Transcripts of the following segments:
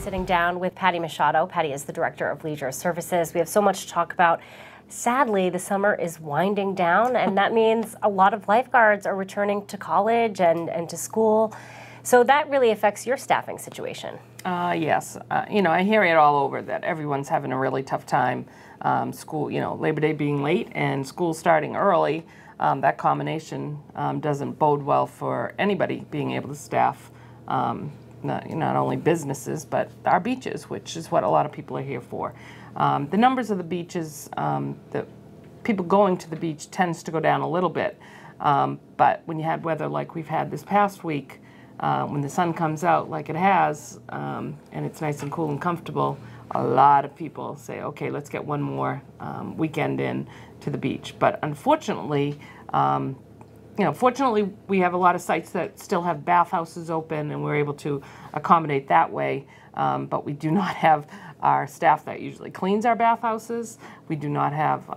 sitting down with Patty Machado. Patty is the Director of Leisure Services. We have so much to talk about. Sadly, the summer is winding down, and that means a lot of lifeguards are returning to college and to school. So that really affects your staffing situation. Yes. You know, I hear it all over that everyone's having a really tough time. School, you know, Labor Day being late and school starting early, that combination doesn't bode well for anybody being able to staff not only businesses, but our beaches, which is what a lot of people are here for. The numbers of the beaches, the people going to the beach tends to go down a little bit. But when you have weather like we've had this past week, when the sun comes out like it has, and it's nice and cool and comfortable, a lot of people say, okay, let's get one more weekend in to the beach. But unfortunately, fortunately, we have a lot of sites that still have bathhouses open, and we're able to accommodate that way. But we do not have our staff that usually cleans our bathhouses. We do not have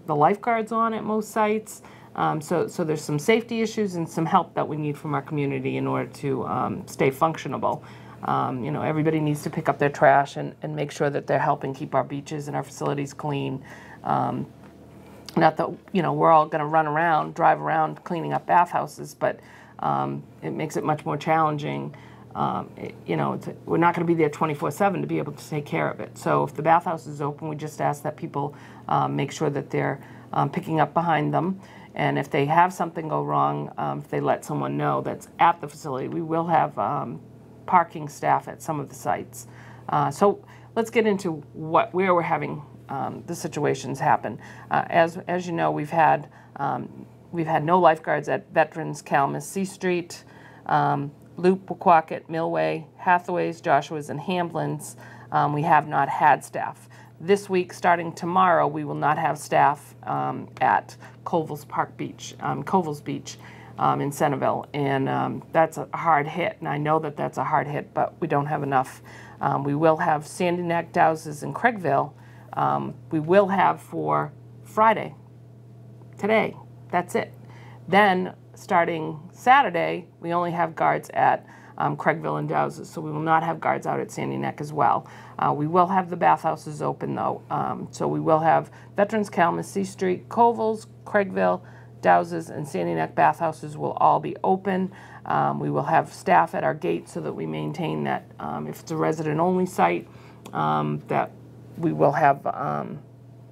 the lifeguards on at most sites. So there's some safety issues and some help that we need from our community in order to stay functionable. Everybody needs to pick up their trash and make sure that they're helping keep our beaches and our facilities clean. Not that, we're all going to run around, drive around cleaning up bathhouses, but it makes it much more challenging. We're not going to be there 24/7 to be able to take care of it. So if the bathhouse is open, we just ask that people make sure that they're picking up behind them. And if they have something go wrong, if they let someone know that's at the facility, we will have parking staff at some of the sites. So let's get into where we're having the situations happen. As you know, we've had no lifeguards at Veterans, Kalamazoo, C Street, Loop, Woquocket, Millway, Hathaways, Joshua's, and Hamblin's. We have not had staff. This week, starting tomorrow, we will not have staff at Colville's Beach in Centerville, and that's a hard hit. And I know that that's a hard hit, but we don't have enough. We will have Sandy Neck, Dowses, and Craigville. We will have for Friday, today. That's it. Then, starting Saturday, we only have guards at Craigville and Dowses, so we will not have guards out at Sandy Neck as well. We will have the bathhouses open, though. So we will have Veterans, Kalamazoo, C Street, Colville's, Craigville, Dowses, and Sandy Neck bathhouses will all be open. We will have staff at our gate so that we maintain that if it's a resident-only site, that we will have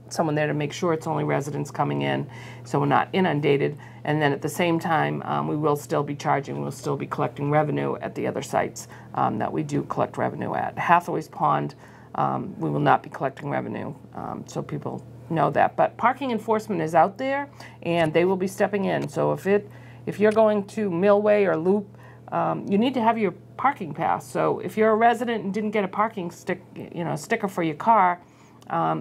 someone there to make sure it's only residents coming in, so we're not inundated. And then at the same time, we will still be charging, we'll still be collecting revenue at the other sites that we do collect revenue at. Hathaway's Pond, we will not be collecting revenue, so people know that. But parking enforcement is out there, and they will be stepping in. So if you're going to Millway or Loop, you need to have your parking pass. So if you're a resident and didn't get a parking sticker for your car,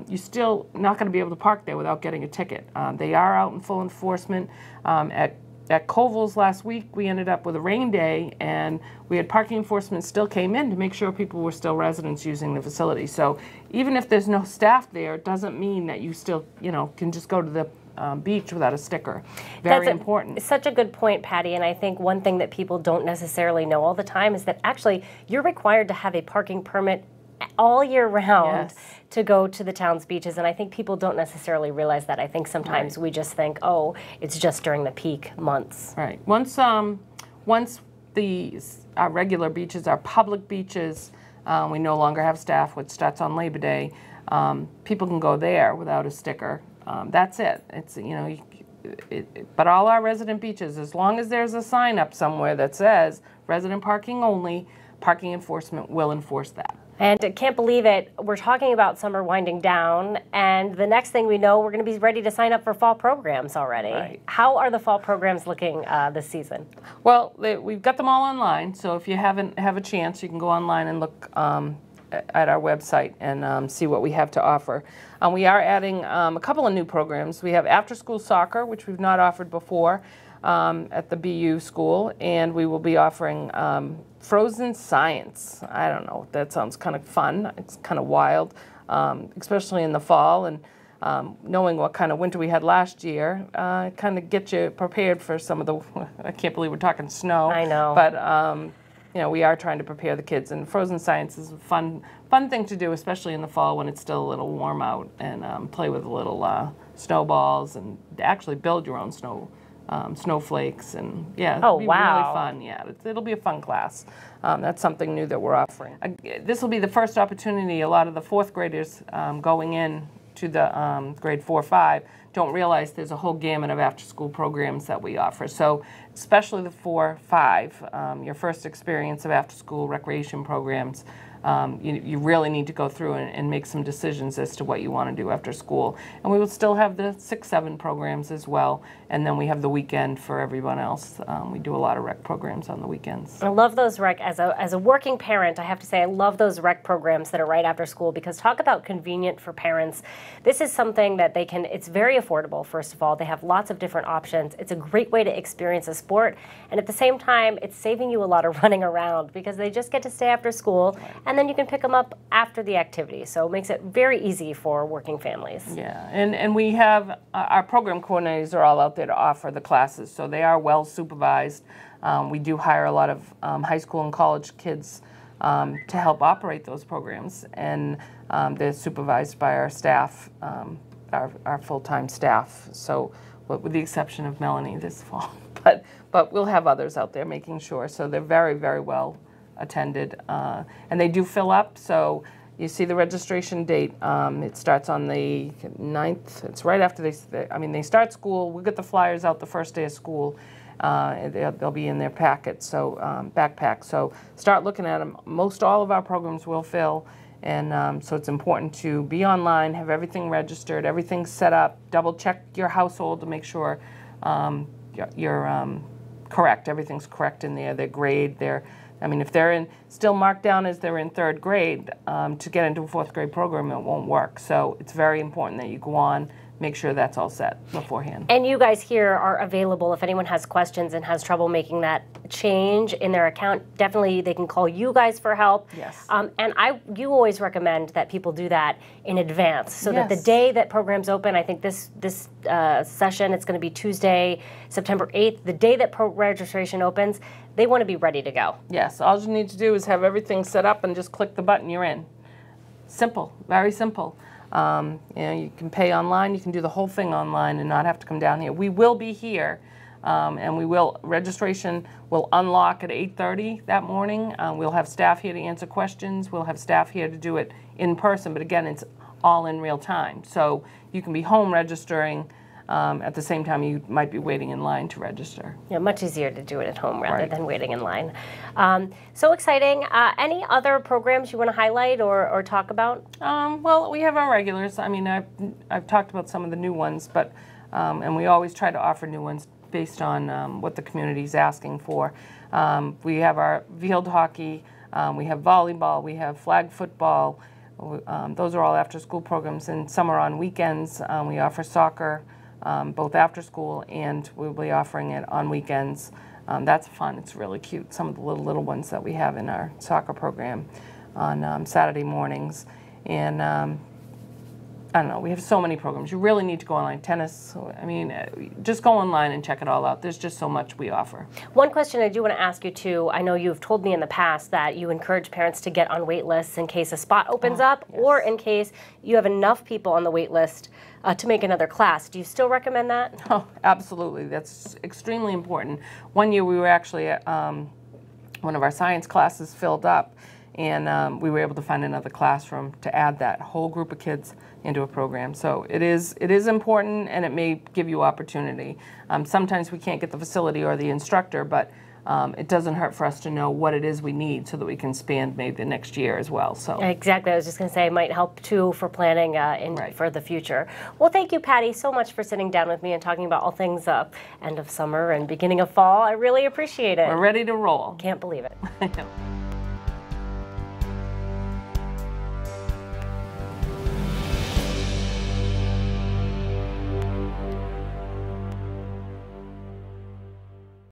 you're still not going to be able to park there without getting a ticket. They are out in full enforcement. At Colville's last week, we ended up with a rain day, and we had parking enforcement still came in to make sure people were still residents using the facility. So even if there's no staff there, it doesn't mean that you still, can just go to the beach without a sticker. Very important. Such a good point, Patty, and I think one thing that people don't necessarily know all the time is that actually you're required to have a parking permit all year round to go to the town's beaches, and I think people don't necessarily realize that. I think sometimes we just think, oh, it's just during the peak months. Right. Once our regular beaches, our public beaches, we no longer have staff, which starts on Labor Day. People can go there without a sticker. That's it. It's but all our resident beaches, as long as there's a sign up somewhere that says resident parking only, parking enforcement will enforce that. And I can't believe it, we're talking about summer winding down, and the next thing we know, we're going to be ready to sign up for fall programs already. Right. How are the fall programs looking this season? Well, we've got them all online, so if you haven't have a chance, you can go online and look at our website and see what we have to offer. We are adding a couple of new programs. We have after-school soccer, which we've not offered before at the BU school, and we will be offering frozen science. I don't know, that sounds kind of fun. It's kind of wild, especially in the fall, and knowing what kind of winter we had last year, kind of get you prepared for some of the, I can't believe we're talking snow. I know. But we are trying to prepare the kids. And frozen science is a fun thing to do, especially in the fall when it's still a little warm out, and play with little snowballs and actually build your own snowflakes, and it'll be really fun. Yeah, it'll be a fun class. That's something new that we're offering. This will be the first opportunity. A lot of the fourth graders going in to the grade 4-5 don't realize there's a whole gamut of after-school programs that we offer. So especially the 4-5, your first experience of after-school recreation programs, you really need to go through and make some decisions as to what you want to do after school. And we will still have the 6-7 programs as well, and then we have the weekend for everyone else. We do a lot of rec programs on the weekends. I love those rec. As a working parent, I have to say I love those rec programs that are right after school, because talk about convenient for parents. This is something that they can, it's very affordable, first of all. They have lots of different options. It's a great way to experience a sport, and at the same time, it's saving you a lot of running around, because they just get to stay after school, and then you can pick them up after the activity. So it makes it very easy for working families. Yeah, and we have, our program coordinators are all out there to offer the classes, so they are well supervised. We do hire a lot of high school and college kids to help operate those programs, and they're supervised by our staff, our full-time staff, so with the exception of Melanie this fall. But we'll have others out there making sure, so they're very, very well attended, and they do fill up. So you see the registration date, it starts on the 9th. It's right after they start school. We get the flyers out the first day of school. They'll be in their packet, so backpack. So start looking at them. Most all of our programs will fill, and so it's important to be online, have everything registered, everything set up, double check your household to make sure you're correct. Everything's correct in there. Their grade, if they're still marked down as they're in 3rd grade, to get into a 4th grade program, it won't work. So it's very important that you go on, make sure that's all set beforehand. And you guys here are available if anyone has questions and has trouble making that change in their account. Definitely they can call you guys for help. Yes. And you always recommend that people do that in advance, so that the day that programs open, I think this session, it's going to be Tuesday, September 8th, the day that registration opens, they want to be ready to go. Yes, all you need to do is have everything set up and just click the button, you're in. Simple, very simple. You can pay online, you can do the whole thing online and not have to come down here. We will be here, and registration will unlock at 8:30 that morning. We'll have staff here to answer questions. We'll have staff here to do it in person, but again, it's all in real time. So you can be home registering at the same time you might be waiting in line to register. Yeah, much easier to do it at home rather than waiting in line. So exciting. Any other programs you want to highlight or talk about? Well, we have our regulars. I've talked about some of the new ones, but and we always try to offer new ones based on what the community is asking for. We have our field hockey, we have volleyball, we have flag football. Those are all after-school programs, and some are on weekends. We offer soccer, both after school, and we'll be offering it on weekends. That's fun. It's really cute. Some of the little ones that we have in our soccer program on Saturday mornings. And I don't know, we have so many programs. You really need to go online. Tennis, just go online and check it all out. There's just so much we offer. One question I do want to ask you too, I know you've told me in the past that you encourage parents to get on wait lists in case a spot opens up, or in case you have enough people on the wait list to make another class. Do you still recommend that? Oh, absolutely. That's extremely important. One year we were actually at one of our science classes filled up, and we were able to find another classroom to add that whole group of kids into a program. So it is important, and it may give you opportunity. Sometimes we can't get the facility or the instructor, but it doesn't hurt for us to know what it is we need so that we can expand maybe the next year as well. So exactly, I was just going to say it might help too for planning for the future. Well, thank you, Patty, so much for sitting down with me and talking about all things end of summer and beginning of fall. I really appreciate it. We're ready to roll. Can't believe it. I know.